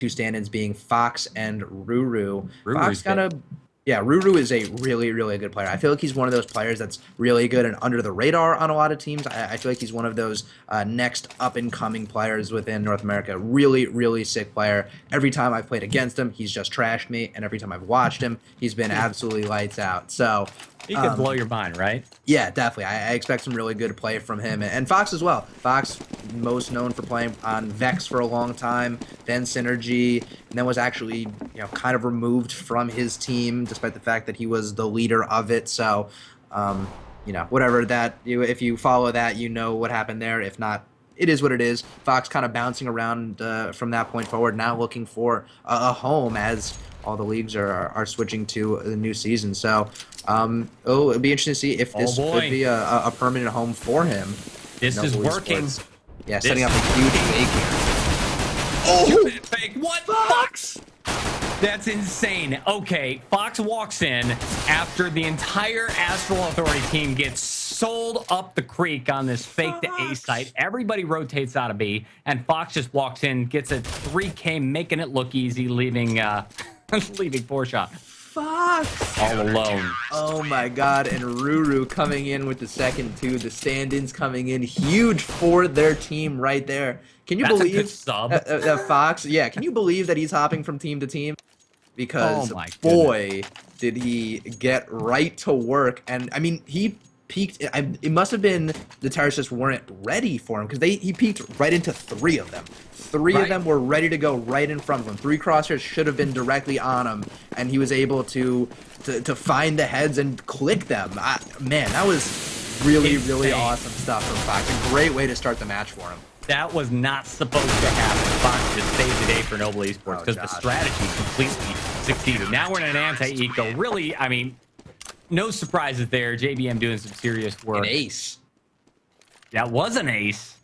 two stand-ins being Fox and Ruru. Ruru's Fox kind of, yeah, Ruru is a really, really good player. I feel like he's one of those players that's really good and under the radar on a lot of teams. I feel like he's one of those next up-and-coming players within North America. Really, really sick player. Every time I've played against him, he's just trashed me, and every time I've watched him, he's been absolutely lights out. So he could blow your mind, right? yeah, definitely. I expect some really good play from him. And Fox as well. Fox, most known for playing on Vex for a long time, then Synergy, and then was actually, kind of removed from his team, despite the fact that he was the leader of it. So, whatever that, if you follow that, you know what happened there. If not, it is what it is. Fox kind of bouncing around from that point forward, now looking for a home as all the leagues are switching to the new season. So it'll be interesting to see if this could be a permanent home for him. This is working. Yeah, setting up a huge fake here. Oh, fake. What? Fox? That's insane. Okay, Fox walks in after the entire Astral Authority team gets sold up the creek on this fake to A site. Everybody rotates out of B, and Fox just walks in, gets a 3K, making it look easy, leaving leaving 4-shot. Fox all alone. Oh my god, and Ruru coming in with the second two. The stand-ins coming in huge for their team right there. Can you believe that Fox? Yeah, can you believe that he's hopping from team to team? Because boy, did he get right to work. And I mean, he peaked. It must have been the tires just weren't ready for him, because he peaked right into 3 of them. Three of them were ready to go right in front of him. 3 crosshairs should have been directly on him, and he was able to find the heads and click them. Man, that was really, really awesome stuff from Fox. A great way to start the match for him. That was not supposed to happen. Fox just saved the day for Noble Esports because the strategy completely succeeded. Now we're in an anti-eco. Really, I mean, no surprises there. JBM doing some serious work. An ace. That was an ace.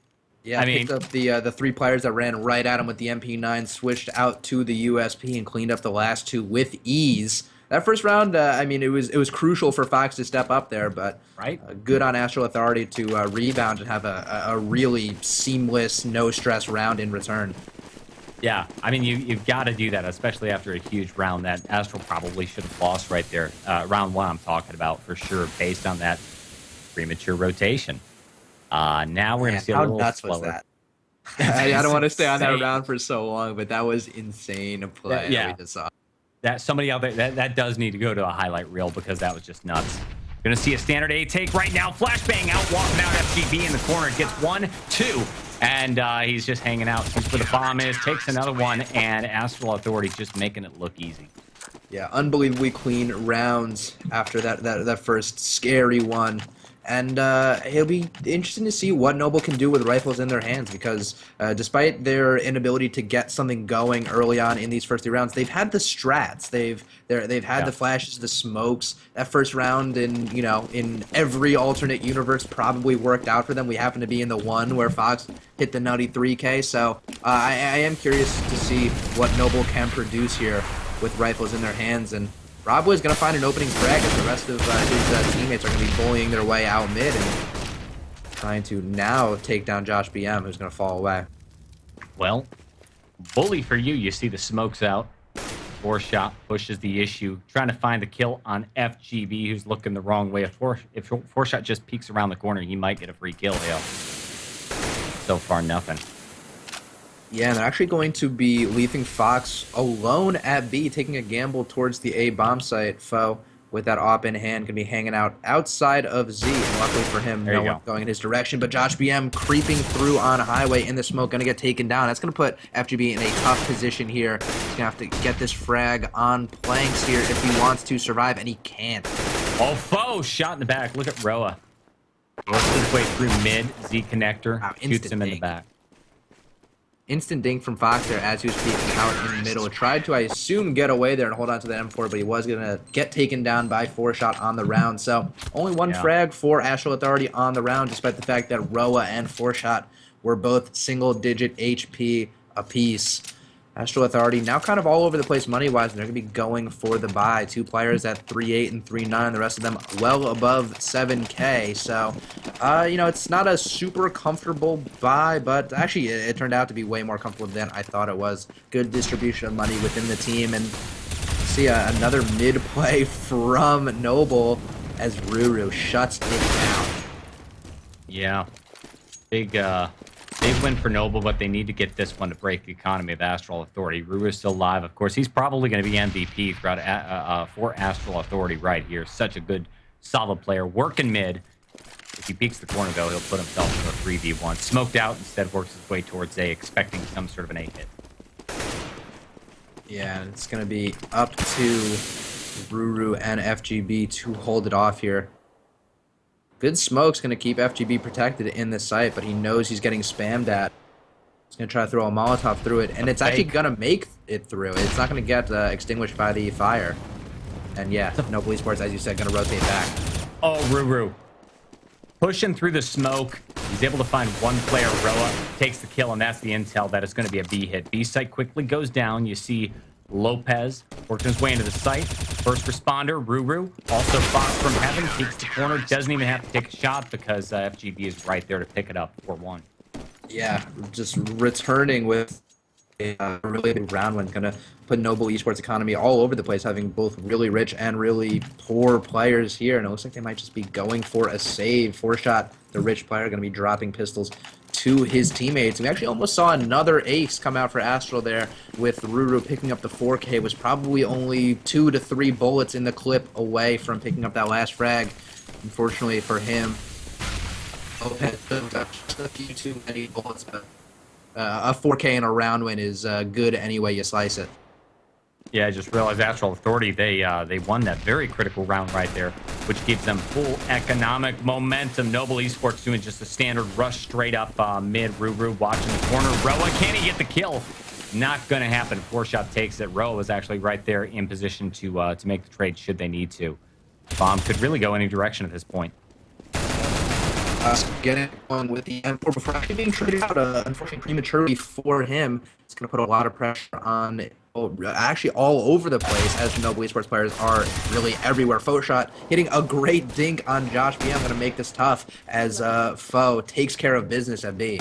Yeah, I picked up the 3 players that ran right at him with the MP9, switched out to the USP, and cleaned up the last 2 with ease. That first round, I mean, it was crucial for Fox to step up there, but good on Astral Authority to rebound and have a really seamless, no-stress round in return. Yeah, I mean, you've got to do that, especially after a huge round that Astral probably should have lost right there. Round 1 I'm talking about for sure, based on that premature rotation. Now we're going to see a little nuts slower. Was that? I don't want to stay on that round for so long, but that was insane play that we just saw. That somebody out there that does need to go to a highlight reel, because that was just nuts. Gonna see a standard A take right now. Flashbang out, walking out. FGB in the corner gets 1, 2, and he's just hanging out. Sees where the bomb is, takes another one, and Astral Authority just making it look easy. Yeah, unbelievably clean rounds after that first scary one. And it'll be interesting to see what Noble can do with rifles in their hands, because despite their inability to get something going early on in these first 3 rounds, they've had the strats. They've had the flashes, the smokes. That first round in every alternate universe probably worked out for them. We happen to be in the one where Fox hit the nutty 3K. So I am curious to see what Noble can produce here with rifles in their hands. And Rob is going to find an opening frag as the rest of his teammates are going to be bullying their way out mid and trying to now take down Josh BM, who's going to fall away. Well, bully for you. You see the smokes out. 4-shot pushes the issue, trying to find the kill on FGB, who's looking the wrong way. If 4-shot just peeks around the corner, he might get a free kill. So far, nothing. Yeah, and they're actually going to be leaving Fox alone at B, taking a gamble towards the A bomb site. Foe, with that op in hand, can be hanging out outside of Z. And luckily for him, no one going in his direction. But Josh BM creeping through on highway in the smoke, going to get taken down. That's going to put FGB in a tough position here. He's going to have to get this frag on planks here if he wants to survive, and he can't. Oh, Foe, shot in the back. Look at Roa. Works his way through mid, Z connector, shoots him in the back. Instant dink from Fox there as he was peeking out in the middle. Tried to, I assume, get away there and hold on to the M4, but he was going to get taken down by 4-shot on the round. So only 1 frag for Astral Authority on the round, despite the fact that Roa and 4-shot were both single-digit HP apiece. Astral Authority now kind of all over the place money-wise. They're going to be going for the buy. 2 players at 3.8 and 3.9. The rest of them well above 7K. So, you know, it's not a super comfortable buy, but actually it turned out to be way more comfortable than I thought it was. Good distribution of money within the team. And see another mid-play from Noble as Ruru shuts it down. Yeah. Big win for Noble, but they need to get this one to break the economy of Astral Authority. Ruru is still live. Of course, he's probably going to be MVP throughout for Astral Authority right here. Such a good, solid player. Working mid. If he peeks the corner, though, he'll put himself into a 3v1. Smoked out, instead works his way towards A, expecting some sort of an A hit. Yeah, it's going to be up to Ruru and FGB to hold it off here. Good smoke's going to keep FGB protected in this site, but he knows he's getting spammed at. He's going to try to throw a Molotov through it, and it's actually going to make it through. It's not going to get extinguished by the fire. And yeah, Noble eSports, as you said, going to rotate back. Oh, Ruru. Pushing through the smoke. He's able to find one player. Roa takes the kill, and that's the intel that is going to be a B hit. B site quickly goes down. You see Lopez working his way into the site. First responder, Ruru. Also Fox from Heaven takes the corner. Doesn't even have to take a shot because FGB is right there to pick it up 4-1. Yeah, just returning with a really big round one. Going to put Noble eSports economy all over the place, having both really rich and really poor players here. And it looks like they might just be going for a save. 4-shot, the rich player going to be dropping pistols to his teammates. We actually almost saw another ace come out for Astral there, with Ruru picking up the 4K. Was probably only 2 to 3 bullets in the clip away from picking up that last frag. Unfortunately for him, Lopez got just a few too many bullets, but a 4K in a round win is good any way you slice it. Yeah, I just realized Astral Authority, they won that very critical round right there, which gives them full economic momentum. Noble eSports doing just a standard rush straight up mid. Ruru watching the corner. Roa, can he get the kill? Not going to happen. 4-shot takes it. Roa was actually right there in position to make the trade should they need to. Bomb could really go any direction at this point. Getting on with the M4 before actually being traded out, unfortunately prematurely for him. It's going to put a lot of pressure on actually all over the place, as Noble eSports players are really everywhere. Faux shot hitting a great dink on Josh B. I'm going to make this tough as Foe takes care of business at B.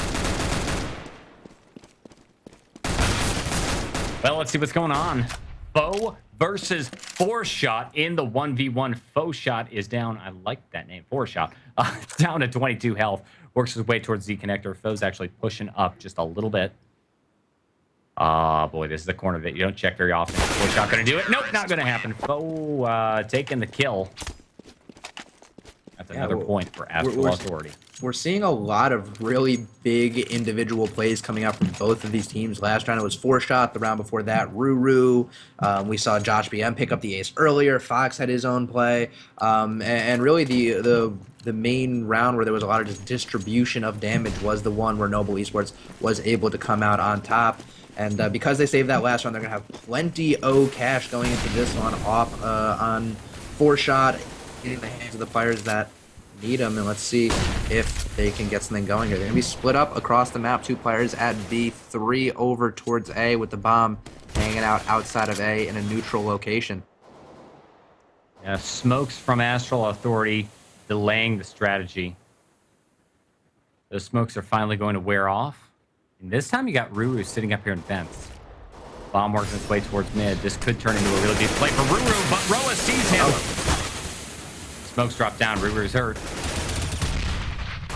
Well, let's see what's going on. Foe versus 4-shot in the 1v1. Faux shot is down. I like that name, 4-shot. Down to 22 health. Works his way towards Z connector. Foe's actually pushing up just a little bit. Oh, boy, this is the corner that you don't check very often. 4-shot going to do it? Nope, not going to happen. Foe taking the kill. That's another point for Astral Authority. We're seeing a lot of really big individual plays coming out from both of these teams. Last round it was 4-shot. The round before that, Ruru. We saw Josh BM pick up the ace earlier. Fox had his own play. And really the main round where there was a lot of just distribution of damage was the one where Noble eSports was able to come out on top. And because they saved that last round, they're going to have plenty of cash going into this one off on 4-shot, getting the hands of the players that need them. And let's see if they can get something going here. They're going to be split up across the map. 2 players at B, 3 over towards A, with the bomb hanging out outside of A in a neutral location. Yeah, smokes from Astral Authority delaying the strategy. Those smokes are finally going to wear off. And this time you got Ruru sitting up here in vents. Bomb working its way towards mid. This could turn into a really deep play for Ruru, but Roa sees him. Smokes drop down. Ruru's hurt.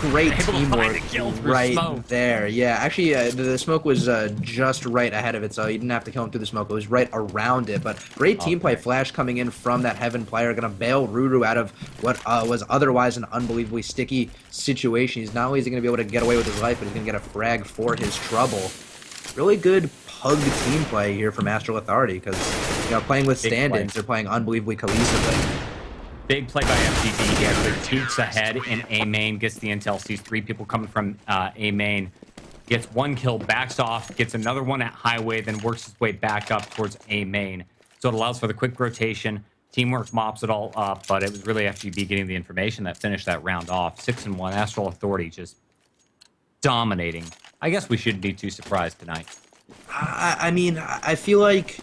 Great teamwork right there. Yeah, actually, the smoke was just right ahead of it, so you didn't have to kill him through the smoke. It was right around it, but great team play. Flash coming in from that Heaven player, going to bail Ruru out of what was otherwise an unbelievably sticky situation. He's not only is he going to be able to get away with his life, but he's going to get a frag for his trouble. Really good pug team play here from Astral Authority, because playing with stand-ins, they're playing unbelievably cohesively. Big play by FGB. He actually peeks ahead in A main, gets the intel, sees 3 people coming from A main, gets 1 kill, backs off, gets another one at highway, then works his way back up towards A main. So it allows for the quick rotation. Teamwork mops it all up, but it was really FGB getting the information that finished that round off. 6-1. Astral Authority just dominating. I guess we shouldn't be too surprised tonight. I mean, I feel like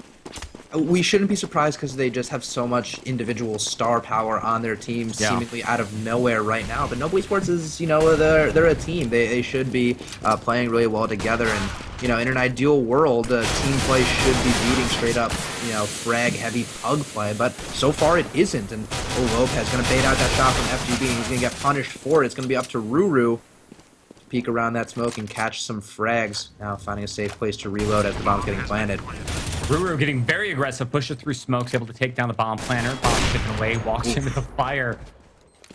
we shouldn't be surprised because they just have so much individual star power on their team, Yeah. seemingly out of nowhere right now. But Noble Esports is, they're a team. They should be playing really well together. And in an ideal world, team play should be beating straight up, frag heavy pug play. But so far it isn't. And Lopez gonna bait out that shot from FGB, and he's gonna get punished for it. It's gonna be up to Ruru. Peek around that smoke and catch some frags. Now finding a safe place to reload as the bomb's getting planted. Ruru getting very aggressive, pushes through smokes, able to take down the bomb planter. Bomb tipping away, walks into the fire.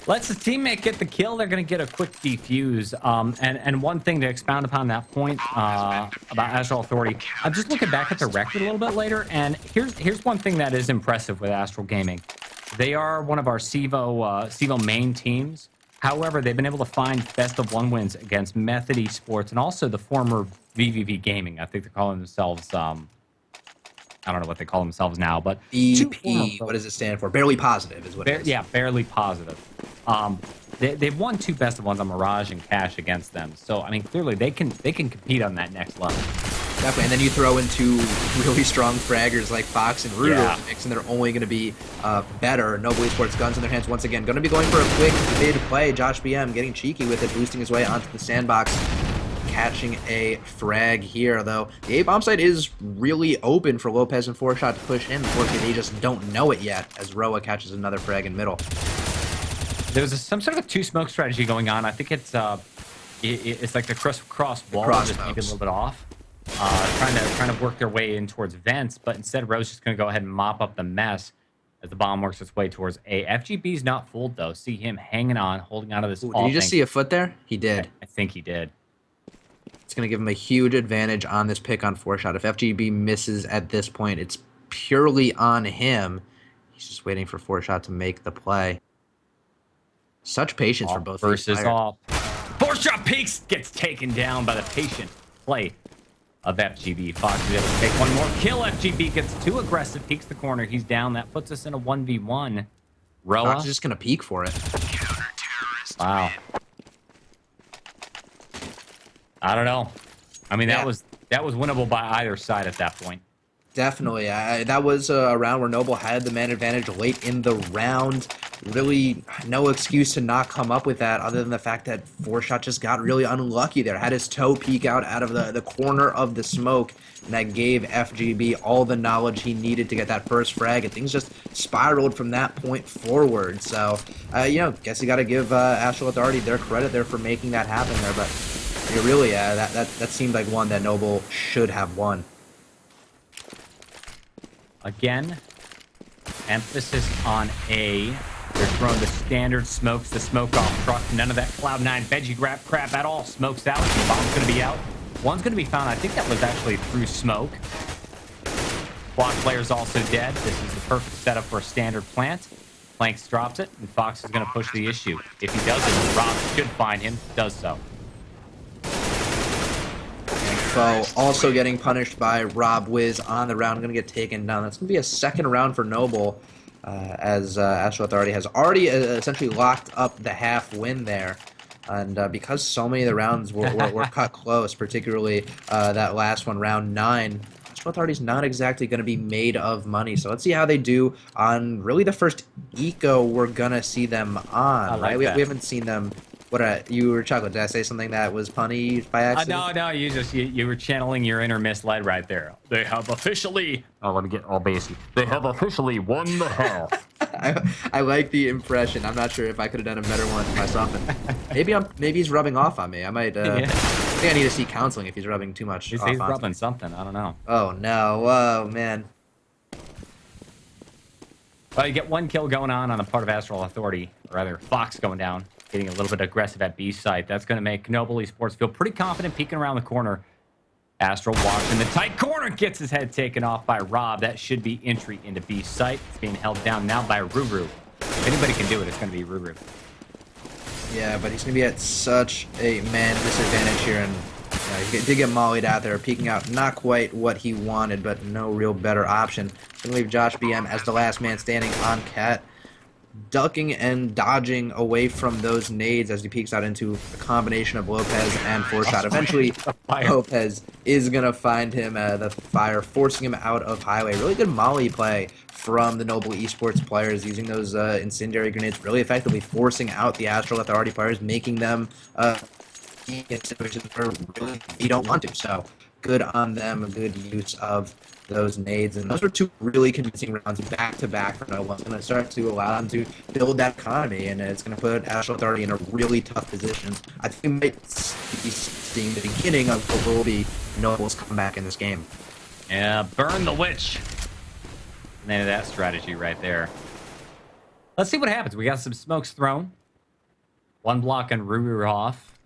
Lets the teammate get the kill. They're going to get a quick defuse. And one thing to expound upon that point about Astral Authority, I'm just looking back at the record a little bit later, and here's one thing that is impressive with Astral Gaming. They are one of our CEVO main teams. However, they've been able to find best-of-1 wins against Method eSports and also the former VVV Gaming. I think they're calling themselves, I don't know what they call themselves now, but... BP, what does it stand for? Barely Positive is what it is. Yeah, Barely Positive. They've won 2 best-of-1s on Mirage and Cash against them. So, I mean, clearly they can compete on that next level. Definitely, and then you throw in 2 really strong fraggers like Fox and Ruru in the mix, and they're only going to be better. Noble Esports guns in their hands once again. Going to be going for a quick bid play. Josh BM getting cheeky with it, boosting his way onto the sandbox, catching a frag here, though. The A bomb site is really open for Lopez and 4Shot to push in. Unfortunately, they just don't know it yet, as Roa catches another frag in middle. There's some sort of a 2-smoke strategy going on. I think it's like the cross wall, just maybe a little bit off. Trying to work their way in towards vents, but instead Rose's just going to go ahead and mop up the mess as the bomb works its way towards A. FGB's not fooled, though. See him hanging on, holding onto this Ooh, did you just see a foot there? He did. I think he did. It's going to give him a huge advantage on this pick on 4Shot. If FGB misses at this point, it's purely on him. He's just waiting for 4Shot to make the play. Such patience for both versus all. 4Shot peaks, gets taken down by the patient play of FGB. Fox is able to take one more kill. FGB gets too aggressive, peeks the corner. He's down. That puts us in a 1v1. Roa. Fox is just going to peek for it. Wow. I don't know. I mean, that was winnable by either side at that point. Definitely. That was a round where Noble had the man advantage late in the round. Really no excuse to not come up with that other than the fact that 4Shot just got really unlucky there. Had his toe peek out of the corner of the smoke, and that gave FGB all the knowledge he needed to get that first frag, and things just spiraled from that point forward. So, guess you got to give Astral Authority their credit there for making that happen there, but really, that seemed like one that Noble should have won. Again, emphasis on A. They're throwing the standard smokes, the smoke off truck. None of that Cloud9 veggie grab crap at all. Smoke's out. The bomb's going to be out. One's going to be found. I think that was actually through smoke. Block player's also dead. This is the perfect setup for a standard plant. Planks drops it, and Fox is going to push the issue. If he doesn't, Rob should find him. Does so. Foe also getting punished by Rob Wiz on the round. Going to get taken down. That's going to be a second round for Noble, as Astral Authority has already essentially locked up the half win there. And because so many of the rounds were cut close, particularly that last one, round 9, Astral Authority's not exactly going to be made of money. So let's see how they do on really the first eco we're going to see them on. Right? We haven't seen them. You were chuckling. Did I say something that was punny by accident? No, you were channeling your inner misled right there. They have officially... Oh, let me get all basic. They have officially won the hell. I like the impression. I'm not sure if I could have done a better one myself. And maybe he's rubbing off on me. I might. I think I need to seek counseling if he's rubbing too much. He's rubbing me. Something. I don't know. Oh no! Whoa, man. Well, you get one kill going on the part of Astral Authority, or rather, Fox going down, getting a little bit aggressive at B site. That's going to make Noble Esports feel pretty confident peeking around the corner. Astral walks in the tight corner, gets his head taken off by Rob. That should be entry into B site. It's being held down now by Ruru. If anybody can do it, it's going to be Ruru. Yeah, but he's going to be at such a man disadvantage here, and he did get mollied out there, peeking out not quite what he wanted, but no real better option. Going to leave Josh BM as the last man standing on Cat. ducking and dodging away from those nades as he peeks out into a combination of Lopez and four shot. Eventually, Lopez is going to find him the fire, forcing him out of highway. Really good molly play from the Noble Esports players, using those incendiary grenades really effectively, forcing out the Astral Authority players, making them in situations where really you don't want to. So good on them, a good use of those nades, and those are two really convincing rounds back to back for Noble. It's going to start to allow them to build that economy, and it's going to put Astral Authority in a really tough position. I think we might be seeing the beginning of what will be Noble's comeback in this game. Yeah, burn the witch. Name of that strategy right there. Let's see what happens. We got some smokes thrown. One block on Ruru off.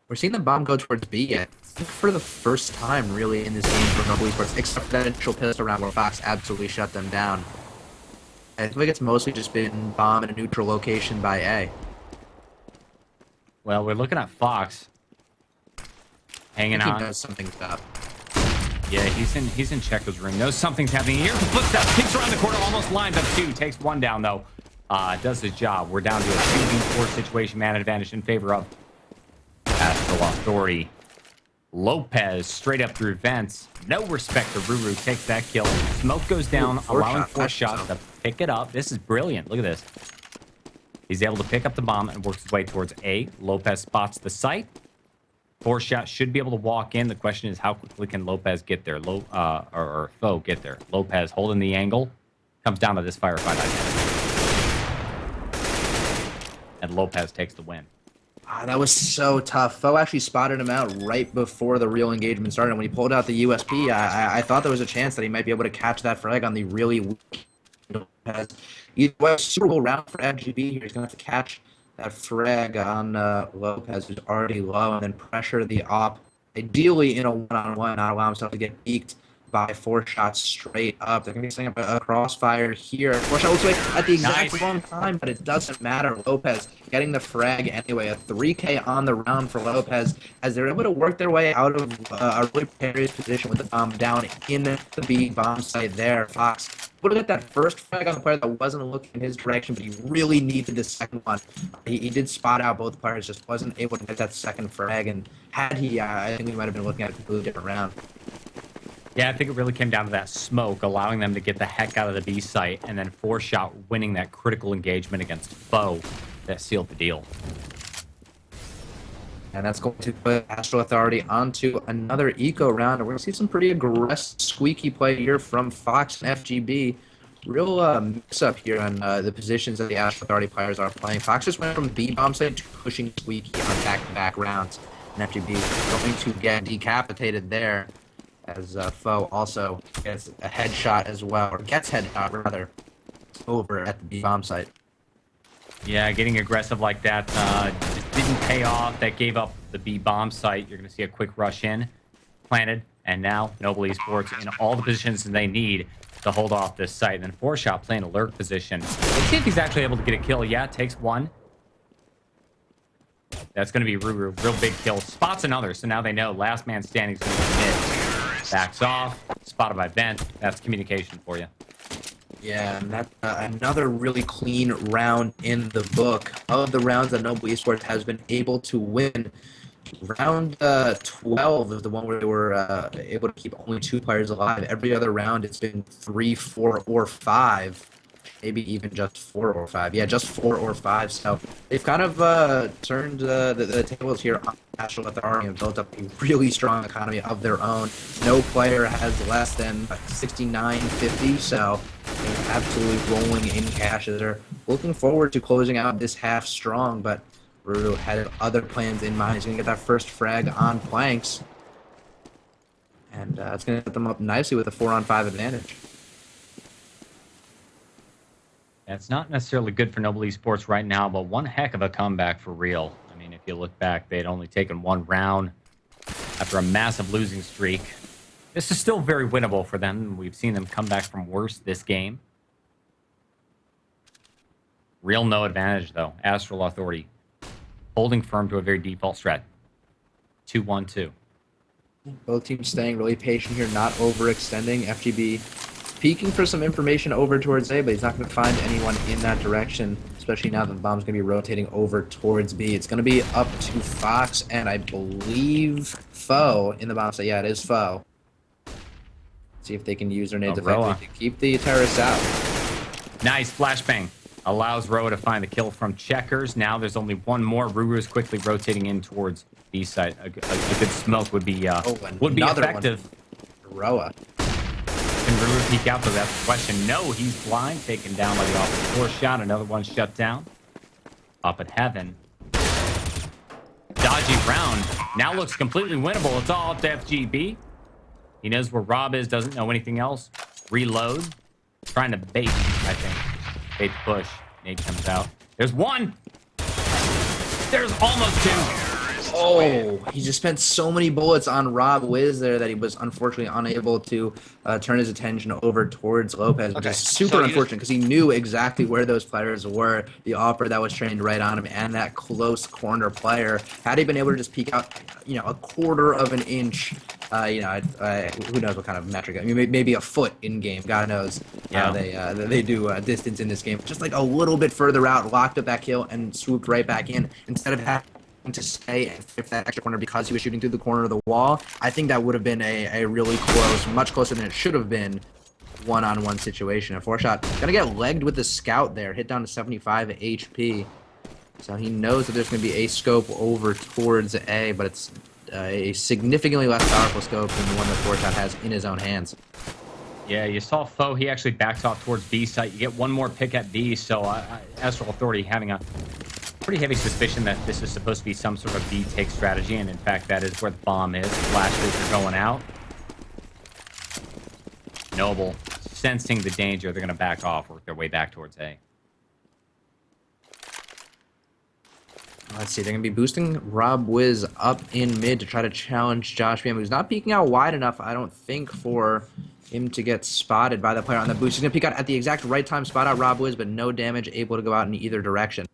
We're seeing the bomb go towards B yet. For the first time, really, in this game for Noble Esports, except for that initial pistol round where Fox absolutely shut them down. I think it's mostly just been bomb in a neutral location by A. Well, we're looking at Fox. Hanging on. He knows something's up. Yeah, he's in Checo's room. Knows something's happening here. Footsteps, peeks around the corner, almost lines up two. Takes one down, though. Does his job. We're down to a 2v4 situation. Man advantage in favor of Astral Authority. Lopez straight up through vents. No respect to Ruru. Takes that kill. Smoke goes down, allowing four shots to pick it up. This is brilliant. Look at this. He's able to pick up the bomb and works his way towards A. Lopez spots the site. Four shots should be able to walk in. The question is, how quickly can Lopez get there? Or Foe get there? Lopez holding the angle. Comes down to this firefight identity. And Lopez takes the win. That was so tough. Foe actually spotted him out right before the real engagement started. When he pulled out the USP, I thought there was a chance that he might be able to catch that frag on the really weak Lopez. Either way, super cool round for FGB here. He's going to have to catch that frag on Lopez, who's already low, and then pressure the op, ideally in a one-on-one, not allow himself to get peeked by four shots straight up. They're going to be setting up a crossfire here. Four shot looks like at the exact wrong time, but it doesn't matter. Lopez getting the frag anyway. A 3K on the round for Lopez as they're able to work their way out of a really precarious position with the bomb down in the B bomb site there. Fox would have got that first frag on the player that wasn't looking in his direction, but he really needed the second one. He did spot out both players, just wasn't able to get that second frag, and had he, I think we might have been looking at a completely different round. Yeah, I think it really came down to that smoke, allowing them to get the heck out of the B site, and then four shot winning that critical engagement against Foe that sealed the deal. And that's going to put Astral Authority onto another eco round. And we're going to see some pretty aggressive, squeaky play here from Fox and FGB. Real mix-up here on the positions that the Astral Authority players are playing. Fox just went from B bomb side to pushing squeaky on back-to-back rounds. And FGB is going to get decapitated there, as Foe also gets a headshot as well, or gets headshot rather, over at the B bomb site. Yeah, getting aggressive like that just didn't pay off. That gave up the B bomb site. You're going to see a quick rush in, planted, and now Noble Esports in all the positions they need to hold off this site. And then four shot playing alert position. Let's see if he's actually able to get a kill. Yeah, takes one. That's going to be Ruru. Real big kill. Spots another, so now they know last man standing is going to be mid. Backs off. Spotted by Vent. That's communication for you. Yeah, and that's another really clean round in the book of the rounds that Noble Esports has been able to win. Round 12 is the one where they were able to keep only two players alive. Every other round, it's been 3, 4, or 5. Maybe even just 4 or 5. Yeah, just 4 or 5. So they've kind of turned the tables here on Astral Authority and built up a really strong economy of their own. No player has less than 69.50, so they're absolutely rolling in cash. They're looking forward to closing out this half strong, but Ruru had other plans in mind. He's going to get that first frag on planks, and it's going to set them up nicely with a 4-on-5 advantage. It's not necessarily good for Noble Esports right now, but one heck of a comeback for real. I mean, if you look back, they had only taken one round after a massive losing streak. This is still very winnable for them. We've seen them come back from worse this game. Real no advantage, though. Astral Authority holding firm to a very default strat. 2-1-2. Both teams staying really patient here, not overextending. FGB peeking for some information over towards A, but he's not going to find anyone in that direction, especially now that the bomb's going to be rotating over towards B. It's going to be up to Fox and I believe Foe in the bomb site. Yeah, it is Foe. See if they can use their nades effectively to keep the terrorists out. Nice flashbang. Allows Roa to find the kill from Checkers. Now there's only one more. Ruru is quickly rotating in towards B side. A good smoke would be effective. Roa. Can Ruru peek out, though? That's the question. No, he's blind. Taken down by the offensive floor shot. Another one shut down. Up at heaven. Dodgy round. Now looks completely winnable. It's all up to FGB. He knows where Rob is. Doesn't know anything else. Reload. Trying to bait, I think. Bait push. Nate comes out. There's one. There's almost two. Oh, he just spent so many bullets on Rob Wiz there that he was unfortunately unable to turn his attention over towards Lopez, which is super unfortunate because he knew exactly where those players were. The offer that was trained right on him and that close corner player. Had he been able to just peek out, a quarter of an inch, who knows what kind of metric? I mean, maybe a foot in game. God knows how they do distance in this game. Just like a little bit further out, locked up that kill and swooped right back in instead of having to stay and flip that extra corner because he was shooting through the corner of the wall. I think that would have been a really close, much closer than it should have been, one-on-one situation. A 4-shot gonna get legged with the scout there, hit down to 75 HP. So he knows that there's gonna be a scope over towards A, but it's a significantly less powerful scope than the one that 4-shot has in his own hands. Yeah, you saw Foe. He actually backs off towards B site. You get one more pick at B, so Astral Authority having a pretty heavy suspicion that this is supposed to be some sort of B take strategy, and in fact that is where the bomb is. Flashes are going out. Noble sensing the danger, they're going to back off, work their way back towards A. Let's see, they're going to be boosting Rob Wiz up in mid to try to challenge Josh Bam, who's not peeking out wide enough, I don't think, for him to get spotted by the player on the boost. He's going to peek out at the exact right time, spot out Rob Wiz, but no damage, able to go out in either direction.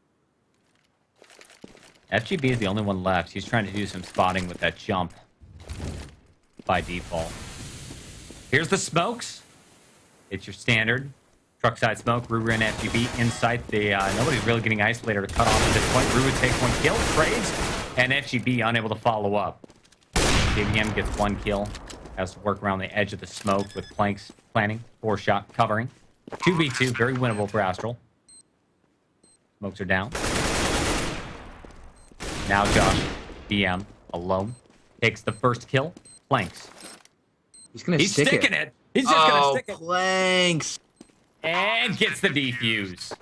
FGB is the only one left. He's trying to do some spotting with that jump by default. Here's the smokes. It's your standard truck side smoke. Ruru and FGB inside. Nobody's really getting isolated or cut off at this point. Ruru takes one kill, trades, and FGB unable to follow up. JVM gets one kill. Has to work around the edge of the smoke with planks planning. 4-shot covering. 2v2, very winnable for Astral. Smokes are down. Now Josh, BM, alone, takes the first kill. Planks. He's sticking it. He's just gonna stick it. Planks. And gets the defuse.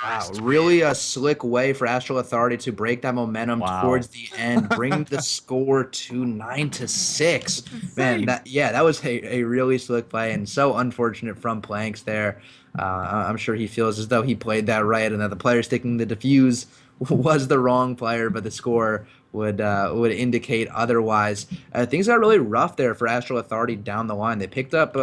Wow, really a slick way for Astral Authority to break that momentum towards the end, bring the score to 9-6. Man, that was a really slick play and so unfortunate from Planks there. I'm sure he feels as though he played that right and that the player sticking the defuse was the wrong player, but the score would indicate otherwise. Things got really rough there for Astral Authority down the line. They picked up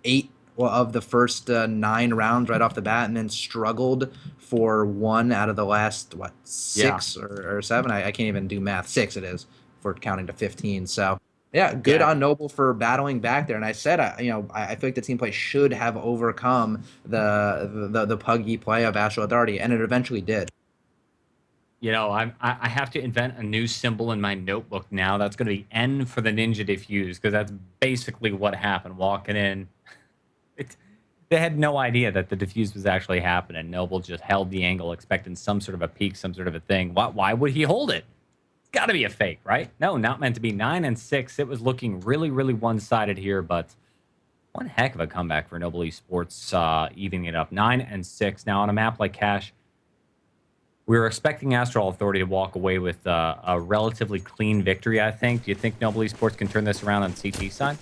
8 of the first 9 rounds right off the bat, and then struggled for 1 out of the last 6 or 7. I can't even do math. 6 it is for counting to 15. So yeah, good on Noble for battling back there. And I said, I feel like the team play should have overcome the puggy play of Astral Authority, and it eventually did. I have to invent a new symbol in my notebook now. That's going to be N for the Ninja Diffuse, because that's basically what happened. Walking in, they had no idea that the diffuse was actually happening. Noble just held the angle, expecting some sort of a peak, some sort of a thing. Why would he hold it? It's got to be a fake, right? No, not meant to be. 9-6. It was looking really, really one-sided here, but one heck of a comeback for Noble eSports, evening it up. 9-6. Now on a map like Cash, we were expecting Astral Authority to walk away with a relatively clean victory, I think. Do you think Noble eSports can turn this around on CT side?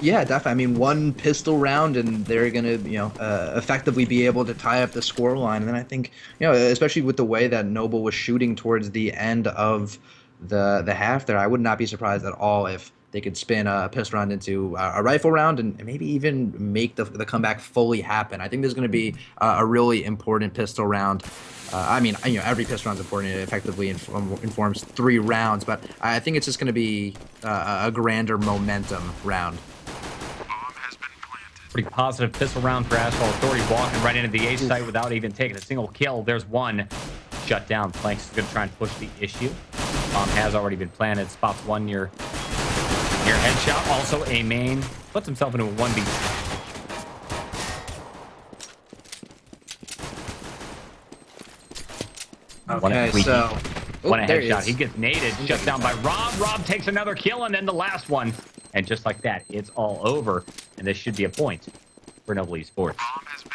Yeah, definitely. I mean, one pistol round, and they're going to, effectively be able to tie up the score line. And then I think, especially with the way that Noble was shooting towards the end of the half there, I would not be surprised at all if they could spin a pistol round into a rifle round and maybe even make the comeback fully happen. I think there's going to be a really important pistol round. Every pistol round is important. It effectively informs 3 rounds, but I think it's just going to be a grander momentum round. Pretty positive pistol round for Astral Authority, walking right into the A site without even taking a single kill. There's one shut down. Planks is going to try and push the issue. Bomb has already been planted. Spots one near headshot. Also a main. Puts himself into a 1v. Okay, so one a there headshot. he He is. gets naded, shut down by Rob. Rob takes another kill, and then the last one. And just like that, it's all over. And this should be a point for Noble eSports.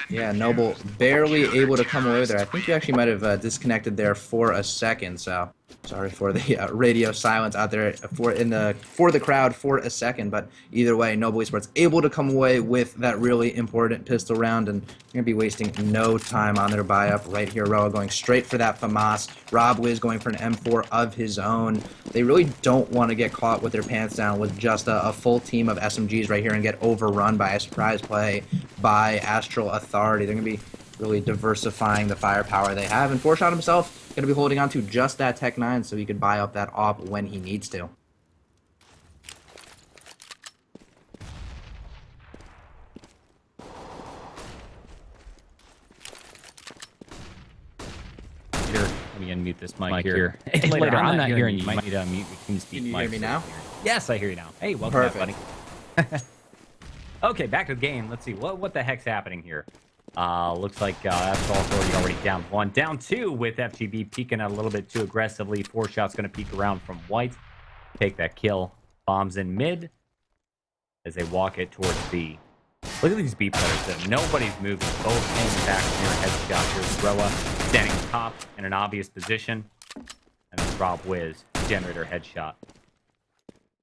Yeah, Noble barely able to come away there. I think you actually might have disconnected there for a second, so sorry for the radio silence out there for the crowd for a second. But either way, Noble eSports able to come away with that really important pistol round, and you're gonna be wasting no time on their buy up right here. Roa going straight for that FAMAS. Rob Wiz going for an M4 of his own. They really don't want to get caught with their pants down with just a full team of SMGs right here and get overrun by a surprise play by Astral Authority. They're going to be really diversifying the firepower they have. And 4Shot himself going to be holding on to just that Tech 9 so he could buy up that AWP when he needs to. Here, let me unmute this mic here. Hey, later, I'm not hearing you. You might need to unmute your TeamSpeak Can you mic. hear me now? Yes, I hear you now. Hey, welcome back, Perfect. buddy. Okay, back to the game. Let's see. What the heck's happening here? Looks like Astral Authority already down one. Down two with FGB peeking out a little bit too aggressively. 4Shot's going to peek around from White. Take that kill. Bombs in mid as they walk it towards B. Look at these B players, though. Nobody's moving. Both aiming back near headshot. Here's Roa standing top in an obvious position. And then Rob Wiz, generator headshot.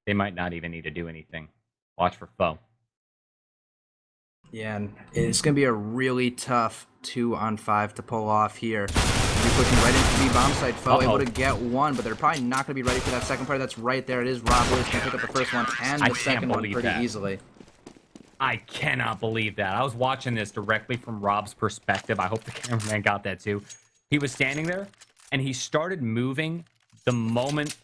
They might not even need to do anything. Watch for foe. Yeah, and it's going to be a really tough 2-on-5 to pull off here. They're pushing right into the bomb site. Foe able to get one, but they're probably not going to be ready for that second part. That's right there. It is Rob Wiz going to pick up the first one and the second one pretty easily. I cannot believe that. I was watching this directly from Rob's perspective. I hope the cameraman got that too. He was standing there, and he started moving the moment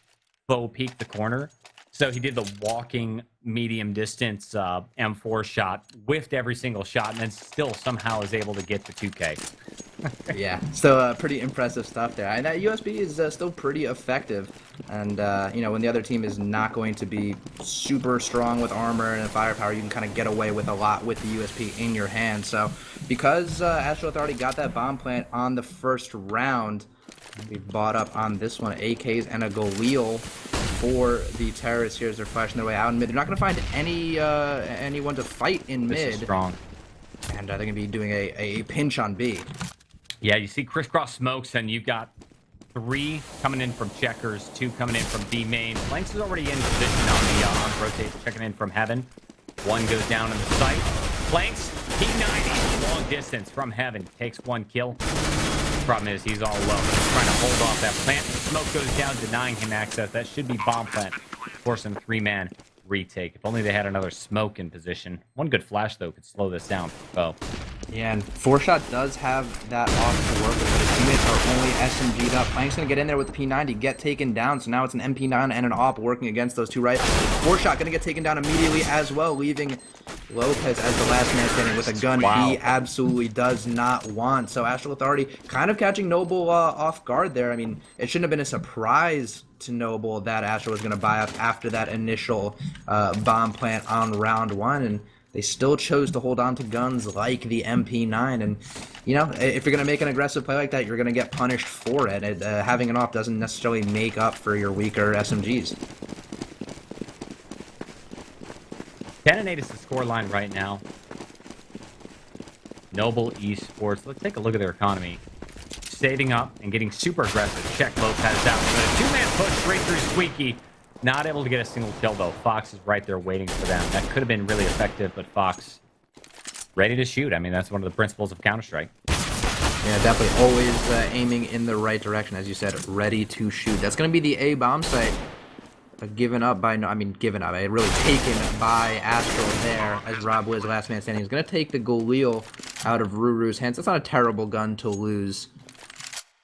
Foe peeked the corner. So he did the walking medium distance M4 shot, whiffed every single shot, and then still somehow is able to get the 2K. Yeah, so pretty impressive stuff there. And that USB is still pretty effective. And, you know, when the other team is not going to be super strong with armor and firepower, you can kind of get away with a lot with the USP in your hand. So because Astral already got that bomb plant on the first round, we bought up on this one AKs and a Galil for the terrorists here as they're flashing their way out in mid. They're not going to find anyone to fight in mid. This is strong. And they're going to be doing a pinch on B. Yeah, you see crisscross smokes, and you've got 3 coming in from checkers, 2 coming in from B main. Flanks is already in position on the on rotate, checking in from heaven. 1 goes down in the sight. Flanks, P90, long distance from heaven, takes 1 kill. Problem is he's all alone. He's trying to hold off that plant. The smoke goes down, denying him access. That should be bomb plant. Forcing 3-man retake. If only they had another smoke in position. 1 good flash, though, could slow this down for Foe. Yeah, and 4Shot does have that off to work with, but his teammates are only SMG'd up. Plank's going to get in there with the P90, get taken down, so now it's an MP9 and an AWP working against those 2 rifles. 4Shot going to get taken down immediately as well, leaving Lopez as the last man standing with a gun he absolutely does not want. So Astral Authority kind of catching Noble off guard there. I mean, it shouldn't have been a surprise to Noble that Astral was going to buy up after that initial bomb plant on round 1, and they still chose to hold on to guns like the MP9. And, you know, if you're going to make an aggressive play like that, you're going to get punished for it. Having an AWP doesn't necessarily make up for your weaker SMGs. 10-8 is the scoreline right now. Noble eSports. Let's take a look at their economy. Saving up and getting super aggressive. Check Lopez out. But a 2-man push straight through Squeaky. Not able to get a single kill, though. Fox is right there waiting for them. That could have been really effective, but Fox ready to shoot. I mean, that's one of the principles of Counter-Strike. Yeah, definitely always aiming in the right direction, as you said, ready to shoot. That's going to be the A bomb site. Given up by, given up. Really taken by Astral there, as Rob Wiz, last man standing. He's going to take the Galil out of Ruru's hands. That's not a terrible gun to lose.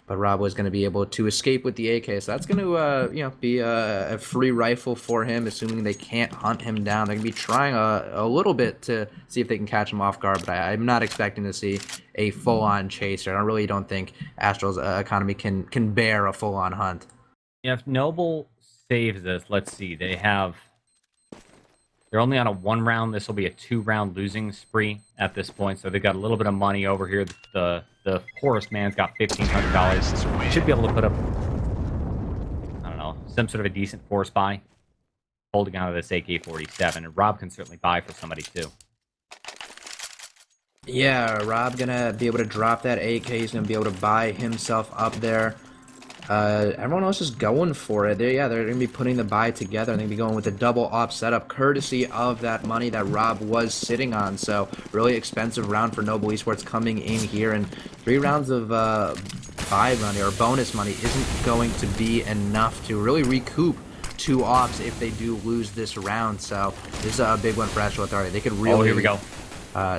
But Rob was going to be able to escape with the AK, so that's going to, be a free rifle for him, assuming they can't hunt him down. They're going to be trying a little bit to see if they can catch him off guard, but I'm not expecting to see a full-on chaser. I really don't think Astral's economy can bear a full-on hunt. If Noble saves this, let's see, they're only on a 1 round. This will be a 2-round losing spree at this point. So they've got a little bit of money over here. The poorest man's got $1,500. Should be able to put up, I don't know, some sort of a decent force buy. Holding out of this AK-47. And Rob can certainly buy for somebody too. Yeah, Rob gonna be able to drop that AK. He's gonna be able to buy himself up there. Everyone else is going for it. They're going to be putting the buy together. They're going to be going with a double op setup, courtesy of that money that Rob was sitting on. So, really expensive round for Noble Esports coming in here. And 3 rounds of buy money or bonus money isn't going to be enough to really recoup 2 ops if they do lose this round. So, this is a big one for Astral Authority. They could really... Oh, here we go.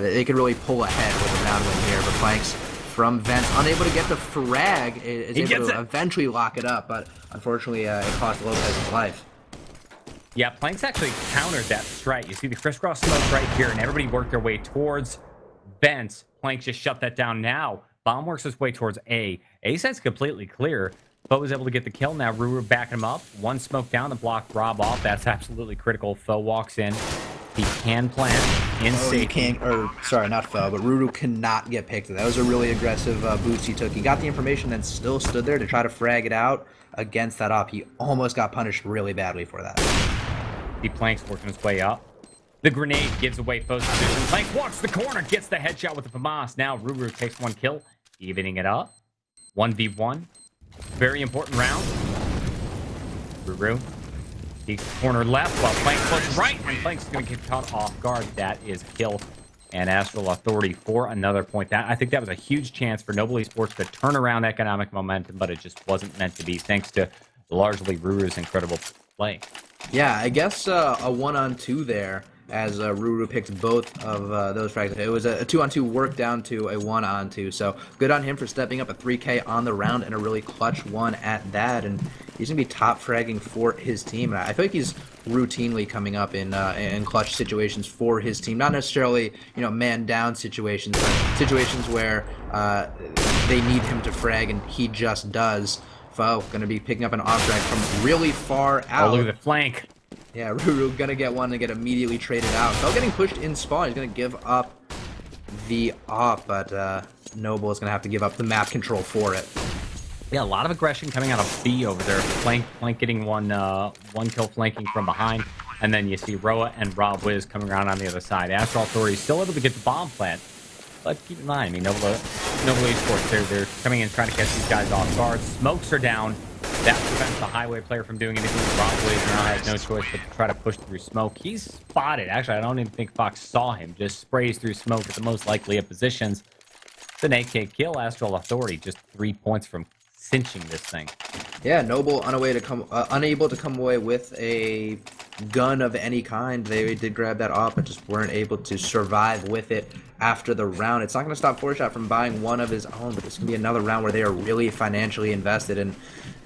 They could really pull ahead with a round win here. But Planks from Vents, unable to get the frag, is able to eventually lock it up, but unfortunately it cost Lopez his life. Yeah, Planks actually countered that strike. You see the crisscross smoke right here, and everybody worked their way towards Vents. Planks just shut that down now. Bomb works his way towards A. A side's completely clear, but was able to get the kill. Now Ruru backing him up. 1 smoke down to block Rob off. That's absolutely critical. Foe walks in. He can plant in safety. Sorry, not Foe, but Ruru cannot get picked. That was a really aggressive boost he took. He got the information and still stood there to try to frag it out against that op. He almost got punished really badly for that. The Planks working his way up. The grenade gives away Foe's position. Planks walks the corner, gets the headshot with the FAMAS. Now Ruru takes 1 kill, evening it up. 1v1. Very important round. Ruru. He's corner left while Planks looks right, and Planks is going to get caught off guard. That is a kill. And Astral Authority for another point. I think that was a huge chance for Noble Esports to turn around economic momentum, but it just wasn't meant to be, thanks to largely Ruru's incredible play. Yeah, I guess a 1-on-2 there, as Ruru picked both of those frags. It was a 2-on-2 work down to a 1-on-2, so good on him for stepping up a 3K on the round and a really clutch one at that, and he's going to be top fragging for his team. And I feel like he's routinely coming up in clutch situations for his team, not necessarily, man-down situations, but situations where they need him to frag and he just does. Foe going to be picking up an off drag from really far out. Oh, look at the flank. Yeah, Ruru gonna get one and get immediately traded out. Foe getting pushed in spawn. He's gonna give up the op, but Noble is gonna have to give up the map control for it. Yeah, a lot of aggression coming out of B over there. Flank getting one kill flanking from behind, and then you see Roa and Rob Wiz coming around on the other side. Astral Authority still able to get the bomb plant, but keep in mind, Noble Esports, they're coming in trying to catch these guys off guard. Smokes are down. That prevents the highway player from doing anything. Rob Wiz now has no choice but to try to push through smoke. He's spotted. Actually, I don't even think Fox saw him. Just sprays through smoke at the most likely of positions. It's an AK kill. Astral Authority just 3 points from cinching this thing. Yeah, Noble unable to come away with a gun of any kind. They did grab that off, but just weren't able to survive with it after the round. It's not going to stop 4Shot from buying one of his own, but this can be another round where they are really financially invested. And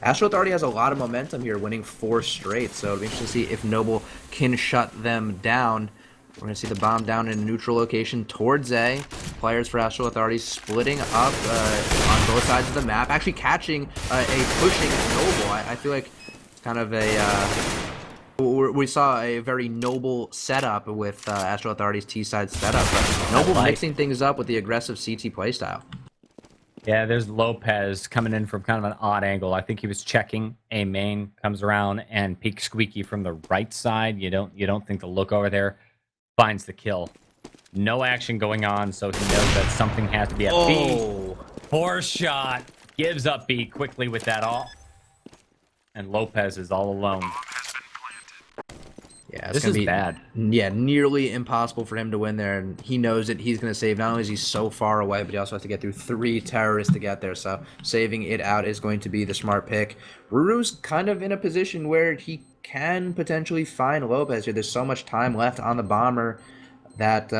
Astral Authority has a lot of momentum here, winning 4 straight. So it'll be interesting to see if Noble can shut them down. We're going to see the bomb down in a neutral location towards A. Players for Astral Authority splitting up on both sides of the map, actually catching a pushing Noble. I feel like it's kind of a... we saw a very Noble setup with Astral Authority's T-side setup, but Noble mixing things up with the aggressive CT playstyle. Yeah, there's Lopez coming in from kind of an odd angle. I think he was checking A main, comes around and peeks Squeaky from the right side. You don't think to look over there. Finds the kill. No action going on, so he knows that something has to be at B. 4 shot. Gives up B quickly with that off. And Lopez is all alone. Yeah, this is bad. Yeah, nearly impossible for him to win there, and he knows that he's going to save. Not only is he so far away, but he also has to get through 3 terrorists to get there, so saving it out is going to be the smart pick. Ruru's kind of in a position where he can potentially find Lopez here. There's so much time left on the bomber that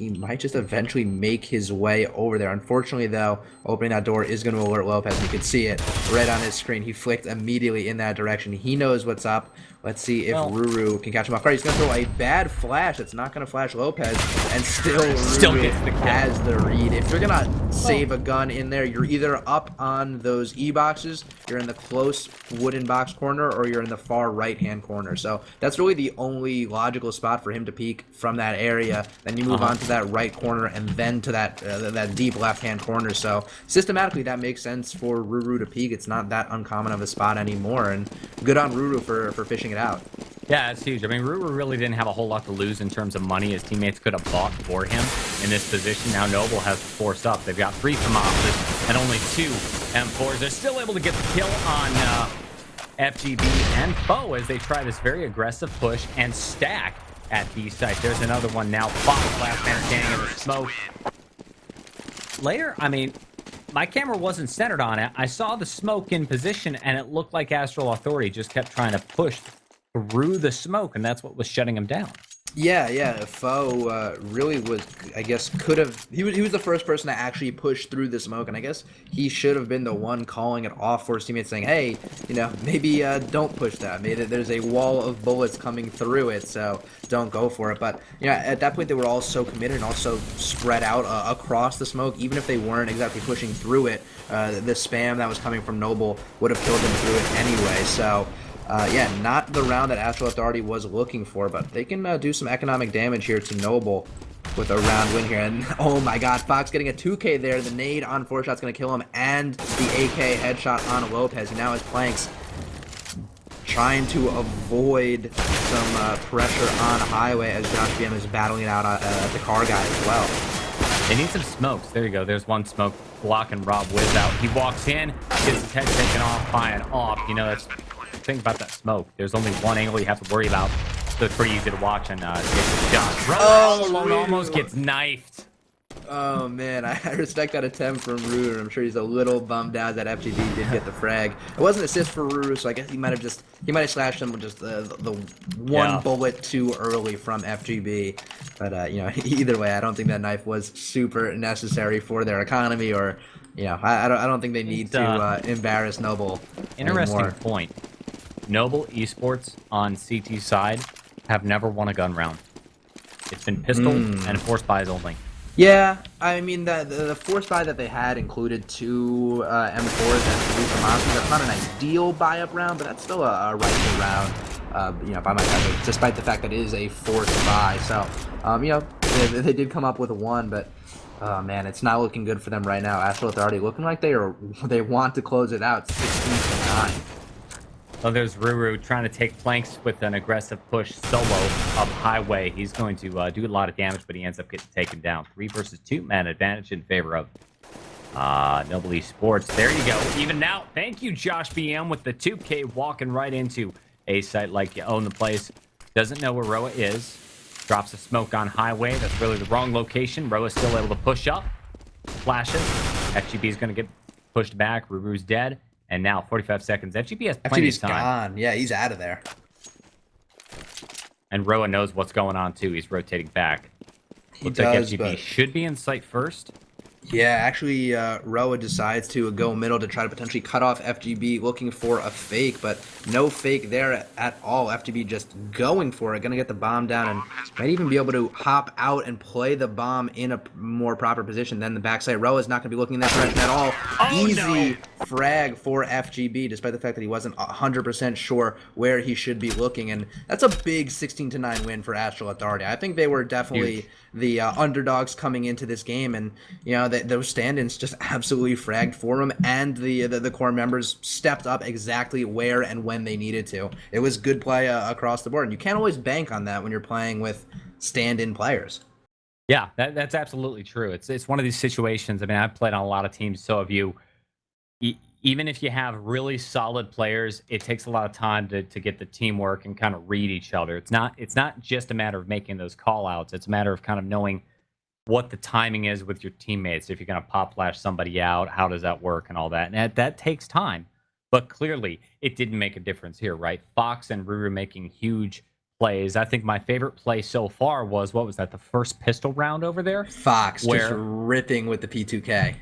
he might just eventually make his way over there. Unfortunately, though, opening that door is going to alert Lopez. You can see it right on his screen. He flicked immediately in that direction. He knows what's up. Let's see if Ruru can catch him off guard. He's going to throw a bad flash. It's not going to flash Lopez, and still Ruru has the read. If you're going to save a gun in there, you're either up on those E-boxes, you're in the close wooden box corner, or you're in the far right-hand corner. So that's really the only logical spot for him to peek from that area. Then you move on to that right corner, and then to that deep left-hand corner. So systematically, that makes sense for Ruru to peek. It's not that uncommon of a spot anymore, and good on Ruru for fishing it out. Yeah, it's huge. I mean, Ruru really didn't have a whole lot to lose in terms of money. His teammates could have bought for him in this position. Now Noble has to force up. They've got 3 FAMASs and only 2 M4s. They're still able to get the kill on FGB and Foe as they try this very aggressive push and stack at B site. There's another one now. Fox, last man standing in the smoke. Later, I mean, my camera wasn't centered on it. I saw the smoke in position, and it looked like Astral Authority just kept trying to push through the smoke, and that's what was shutting him down. Yeah. Foe really was, I guess, could have. He was the first person to actually push through the smoke, and I guess he should have been the one calling it off for his teammates, saying, "Hey, maybe don't push that. Maybe there's a wall of bullets coming through it, so don't go for it." But at that point, they were all so committed and also spread out across the smoke. Even if they weren't exactly pushing through it, the spam that was coming from Noble would have killed them through it anyway. So. Yeah, not the round that Astral Authority was looking for, but they can do some economic damage here to Noble with a round win here. And oh my god, Fox getting a 2K there. The nade on 4shot's going to kill him, and the AK headshot on Lopez. He now has planks, trying to avoid some pressure on Highway as Josh BM is battling it out at the car guy as well. They need some smokes. There you go. There's one smoke blocking Rob Wiz out. He walks in, gets his head taken off by an off. That's the thing about that smoke. There's only one angle you have to worry about, so it's pretty easy to watch and get the shot. Almost gets knifed. Oh man, I respect that attempt from Ruru. I'm sure he's a little bummed out that FGB did get the frag. It wasn't an assist for Ruru, so I guess he might have slashed him with just the one bullet too early from FGB. But either way, I don't think that knife was super necessary for their economy, or I don't think they need to embarrass Noble. Interesting anymore. Point. Noble eSports on CT side have never won a gun round. It's been pistol and force buys only. Yeah, I mean, the force buy that they had included 2 M4s and 3 FAMASs. That's not an ideal buy-up round, but that's still a rifle round, by my calculation, despite the fact that it is a force buy. So, they did come up with 1, but, man, it's not looking good for them right now. Astral Authority looking like they want to close it out 16-9. Oh, there's Ruru trying to take planks with an aggressive push solo up Highway. He's going to do a lot of damage, but he ends up getting taken down. 3 versus 2 man advantage in favor of Noble eSports. There you go. Even now, thank you, Josh BM, with the 2K walking right into a site like you own the place. Doesn't know where Roa is. Drops a smoke on Highway. That's really the wrong location. Roa's still able to push up. Flashes. FGB is going to get pushed back. Ruru's dead. And now 45 seconds. FGB has plenty of time. Gone. Yeah, he's out of there. And Roa knows what's going on too. He's rotating back. Looks like FGB should be in sight first. Yeah, actually, Roa decides to go middle to try to potentially cut off FGB, looking for a fake, but no fake there at all. FGB just going for it, going to get the bomb down, and might even be able to hop out and play the bomb in a more proper position than the backside. Roa is not going to be looking in that direction at all. Easy frag for FGB, despite the fact that he wasn't 100% sure where he should be looking, and that's a big 16-9 win for Astral Authority. I think they were definitely the underdogs coming into this game, and those stand-ins just absolutely fragged for them, and the core members stepped up exactly where and when they needed to. It was good play across the board, and you can't always bank on that when you're playing with stand-in players. Yeah, that's absolutely true. It's one of these situations. I mean, I've played on a lot of teams, so have you. Even if you have really solid players, it takes a lot of time to get the teamwork and kind of read each other. It's not just a matter of making those call outs. It's a matter of kind of knowing what the timing is with your teammates. If you're going to pop flash somebody out, how does that work and all that? And that takes time. But clearly, it didn't make a difference here, right? Fox and Ruru making huge plays. I think my favorite play so far was, what was that, the first pistol round over there? Fox just Where ripping with the P2K. Right?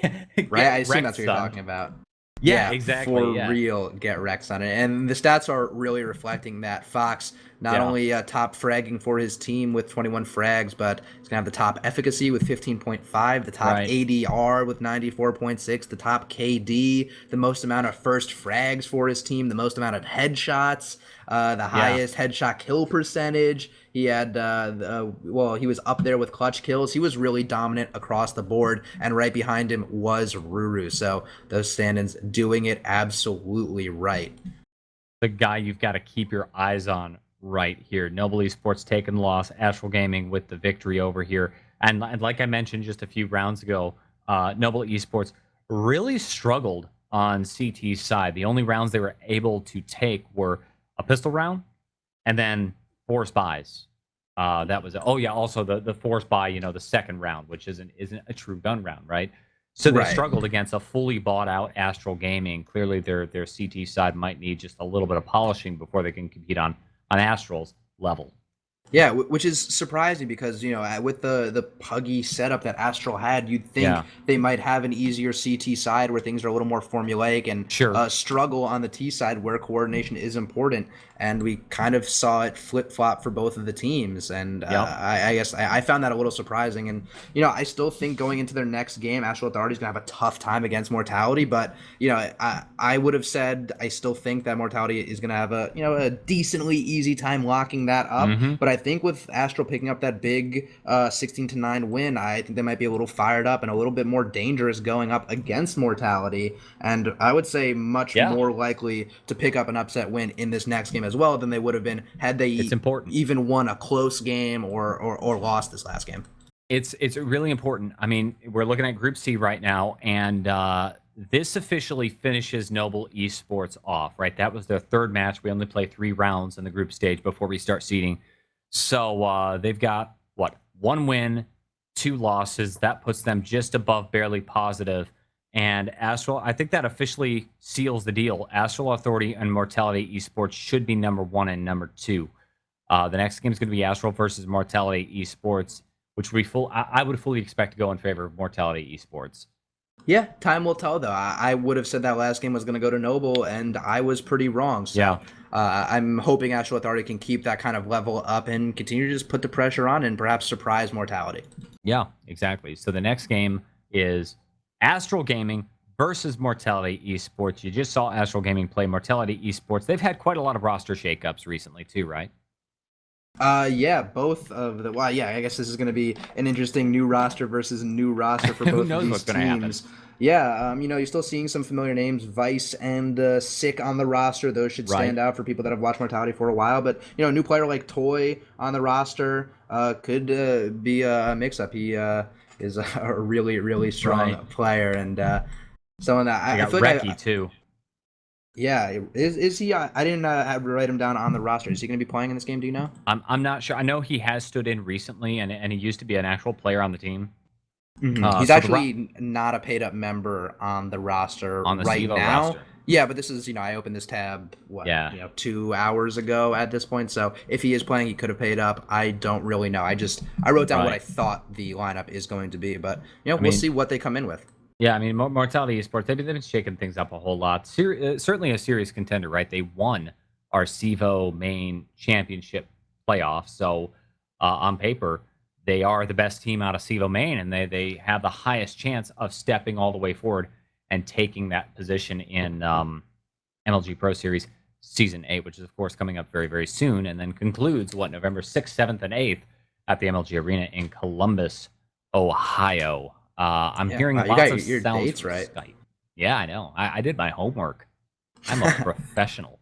I get assume that's wrecked, what you're son. talking about. Yeah, Yeah, exactly. for Yeah. real, get Rex on it. And the stats are really reflecting that. Fox not Yeah. only top fragging for his team with 21 frags, but he's going to have the top efficacy with 15.5, the top Right. ADR with 94.6, the top KD, the most amount of first frags for his team, the most amount of headshots, the Yeah. highest headshot kill percentage. He had, well, he was up there with clutch kills. He was really dominant across the board, and right behind him was Ruru. So those stand-ins doing it absolutely right. The guy you've got to keep your eyes on right here. Noble Esports taking the loss. Astral Gaming with the victory over here. And like I mentioned just a few rounds ago, Noble Esports really struggled on CT's side. The only rounds they were able to take were a pistol round and then 4 spies. That was oh yeah. Also the 4 spy, the second round, which isn't a true gun round, right? So they Right. struggled against a fully bought out Astral Gaming. Clearly, their CT side might need just a little bit of polishing before they can compete on Astral's level. Yeah, which is surprising because with the puggy setup that Astral had, you'd think Yeah, they might have an easier CT side where things are a little more formulaic and sure. struggle on the T side where coordination is important. And we kind of saw it flip flop for both of the teams, and Yep. I guess I found that a little surprising. And I still think going into their next game, Astral Authority is gonna have a tough time against Mortality. But I would have said I still think that Mortality is gonna have a decently easy time locking that up. Mm-hmm. But I think with Astral picking up that big 16-9 win, I think they might be a little fired up and a little bit more dangerous going up against Mortality. And I would say much Yeah, more likely to pick up an upset win in this next game as well than they would have been had they it's important. even won a close game or lost this last game. It's really important. I mean, we're looking at Group C right now, and this officially finishes Noble Esports off. Right, that was their third match. We only play 3 rounds in the group stage before we start seeding. So they've got, what, 1 win, 2 losses. That puts them just above barely positive. And Astral, I think that officially seals the deal. Astral Authority and Mortality Esports should be number 1 and number 2. The next game is going to be Astral versus Mortality Esports, which I would fully expect to go in favor of Mortality Esports. Yeah, time will tell, though. I would have said that last game was going to go to Noble, and I was pretty wrong. So Yeah. I'm hoping Astral Authority can keep that kind of level up and continue to just put the pressure on and perhaps surprise Mortality. Yeah, exactly. So the next game is Astral Gaming versus Mortality Esports. You just saw Astral Gaming play Mortality Esports. They've had quite a lot of roster shakeups recently too, right? Yeah, both of the. Well, yeah, I guess this is going to be an interesting new roster versus new roster for both Who knows of what's these going to happen? teams. Yeah, you're still seeing some familiar names, Vice and Sick on the roster. Those should stand out for people that have watched Mortality for a while. But a new player like Toy on the roster could be a mix-up. He is a really, really strong player, and someone that I got feel like Reki too. Yeah, is he? I didn't write him down on the roster. Is he going to be playing in this game? Do you know? I'm not sure. I know he has stood in recently, and he used to be an actual player on the team. Mm-hmm. He's actually not a paid up member on the roster on the right CEVO now. roster. Yeah, but this is I opened this tab 2 hours ago at this point. So if he is playing, he could have paid up. I don't really know. I wrote down what I thought the lineup is going to be, but we'll see what they come in with. Yeah, I mean, Mortality Esports, they've been shaking things up a whole lot. Certainly a serious contender, right? They won our CEVO main championship playoff. So on paper, they are the best team out of CEVO main, and they have the highest chance of stepping all the way forward and taking that position in MLG Pro Series Season 8, which is, of course, coming up very, very soon, and then concludes, November 6th, 7th, and 8th at the MLG Arena in Columbus, Ohio. I'm hearing lots of your sounds dates from right. Skype. Yeah, I know. I did my homework. I'm a professional.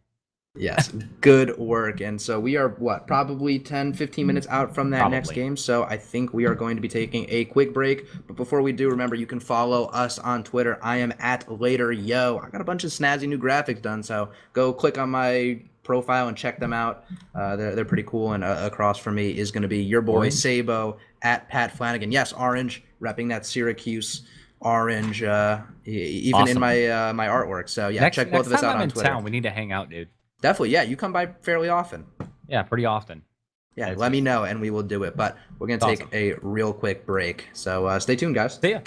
Yes, good work. And so we are, probably 10, 15 minutes out from that next game. So I think we are going to be taking a quick break. But before we do, remember, you can follow us on Twitter. I am at LatorYo. I got a bunch of snazzy new graphics done, so go click on my profile and check them out. They're pretty cool. And across from me is going to be your boy Sabo at Pat Flanagan. Yes, orange, repping that Syracuse orange, even in my my artwork. So yeah, check both of us out on Twitter. Town, we need to hang out, dude. Definitely, yeah. You come by fairly often. Yeah, pretty often. Yeah, It's let me just- know and we will do it. But we're gonna It's take awesome. a real quick break. So stay tuned, guys. See ya.